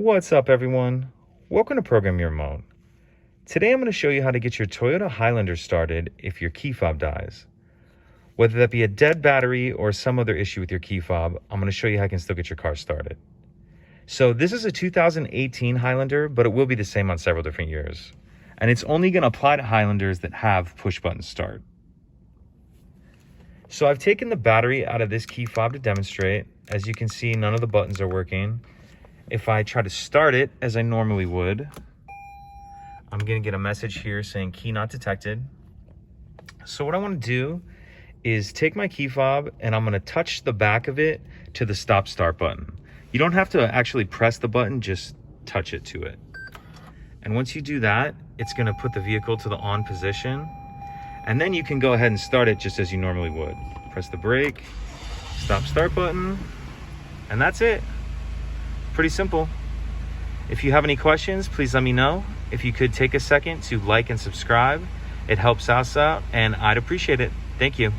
What's up, everyone? Welcome to Program Your Remote. Today I'm going to show you how to get your Toyota Highlander started if your key fob dies. Whether that be a dead battery or some other issue with your key fob, I'm going to show you how you can still get your car started. So this is a 2018 Highlander, but it will be the same on several different years. And it's only going to apply to Highlanders that have push button start. So I've taken the battery out of this key fob to demonstrate. As you can see, none of the buttons are working. If I try to start it as I normally would, I'm going to get a message here saying key not detected. So what I want to do is take my key fob and I'm going to touch the back of it to the stop start button. You don't have to actually press the button, just touch it to it. And once you do that, it's going to put the vehicle to the on position. And then you can go ahead and start it just as you normally would. Press the brake, stop start button, and that's it. Pretty simple. If you have any questions, please let me know. If you could take a second to like and subscribe, it helps us out and I'd appreciate it. Thank you.